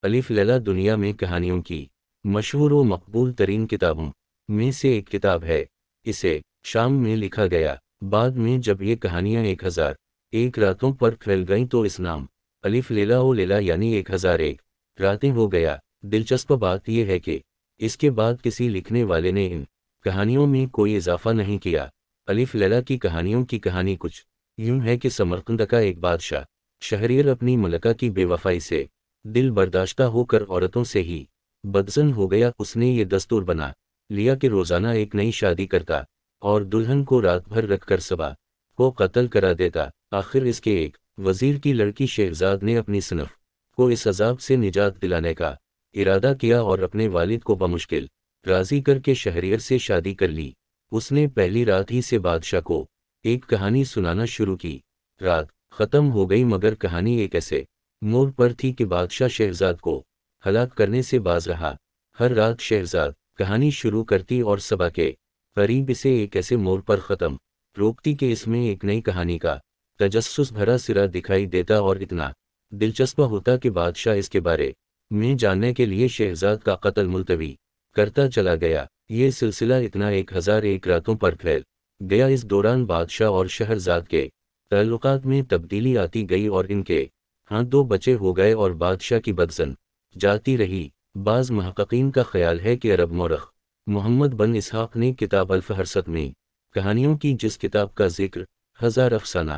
الف لیلا دنیا میں کہانیوں کی مشہور و مقبول ترین کتابوں میں سے ایک کتاب ہے۔ اسے شام میں لکھا گیا، بعد میں جب یہ کہانیاں 1001 راتوں پر پھیل گئیں تو اس نام الف لیلا و لیلا یعنی 1001 راتیں ہو گیا۔ دلچسپ بات یہ ہے کہ اس کے بعد کسی لکھنے والے نے ان کہانیوں میں کوئی اضافہ نہیں کیا۔ الف لیلا کی کہانیوں کی کہانی کچھ یوں ہے کہ سمرقند کا ایک بادشاہ شہریار اپنی ملکہ کی بے وفائی سے دل برداشتہ ہو کر عورتوں سے ہی بدظن ہو گیا۔ اس نے یہ دستور بنا لیا کہ روزانہ ایک نئی شادی کرتا اور دلہن کو رات بھر رکھ کر صبح کو قتل کرا دیتا۔ آخر اس کے ایک وزیر کی لڑکی شہزاد نے اپنی صنف کو اس عذاب سے نجات دلانے کا ارادہ کیا اور اپنے والد کو بمشکل راضی کر کے شہریار سے شادی کر لی۔ اس نے پہلی رات ہی سے بادشاہ کو ایک کہانی سنانا شروع کی۔ رات ختم ہو گئی مگر کہانی ایک ایسے موڑ پر تھی کہ بادشاہ شہزاد کو ہلاک کرنے سے باز رہا۔ ہر رات شہزاد کہانی شروع کرتی اور صبح کے قریب اسے ایک ایسے موڑ پر ختم روکتی کہ اس میں ایک نئی کہانی کا تجسس بھرا سرا دکھائی دیتا اور اتنا دلچسپ ہوتا کہ بادشاہ اس کے بارے میں جاننے کے لیے شہزاد کا قتل ملتوی کرتا چلا گیا۔ یہ سلسلہ اتنا 1001 راتوں پر پھیل گیا۔ اس دوران بادشاہ اور شہرزاد کے تعلقات میں تبدیلی آتی گئی اور ان کے ہاں 2 بچے ہو گئے اور بادشاہ کی بدظن جاتی رہی۔ بعض محققین کا خیال ہے کہ عرب مورخ محمد بن اسحاق نے کتاب الفہرست میں کہانیوں کی جس کتاب کا ذکر ہزار افسانہ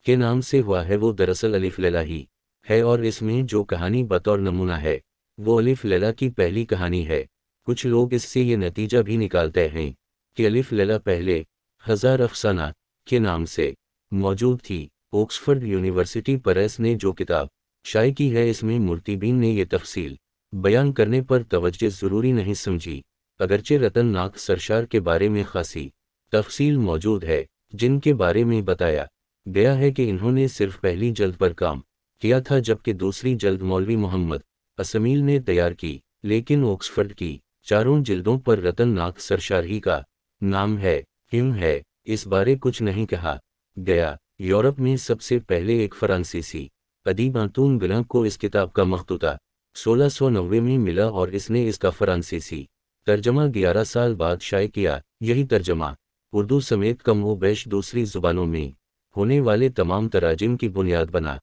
کے نام سے ہوا ہے وہ دراصل الف لیلا ہی ہے، اور اس میں جو کہانی بطور نمونہ ہے وہ الف لیلا کی پہلی کہانی ہے۔ کچھ لوگ اس سے یہ نتیجہ بھی نکالتے ہیں کہ الف لیلا پہلے ہزار افسانہ کے نام سے موجود تھی۔ آکسفورڈ یونیورسٹی پریس نے جو کتاب شائع کی ہے اس میں مرتبین نے یہ تفصیل بیان کرنے پر توجہ ضروری نہیں سمجھی، اگرچہ رتن ناک سرشار کے بارے میں خاصی تفصیل موجود ہے جن کے بارے میں بتایا گیا ہے کہ انہوں نے صرف پہلی جلد پر کام کیا تھا جبکہ دوسری جلد مولوی محمد اسمیل نے تیار کی، لیکن آکسفورڈ کی 4 جلدوں پر رتن ناک سرشار ہی کا نام ہے۔ کیوں ہے اس بارے کچھ نہیں کہا گیا۔ یورپ میں سب سے پہلے ایک فرانسیسی ادیب آنتون بلان کو اس کتاب کا مخطوطہ 1690 میں ملا اور اس نے اس کا فرانسیسی ترجمہ 11 سال بعد شائع کیا۔ یہی ترجمہ اردو سمیت کم و بیش دوسری زبانوں میں ہونے والے تمام تراجم کی بنیاد بنا۔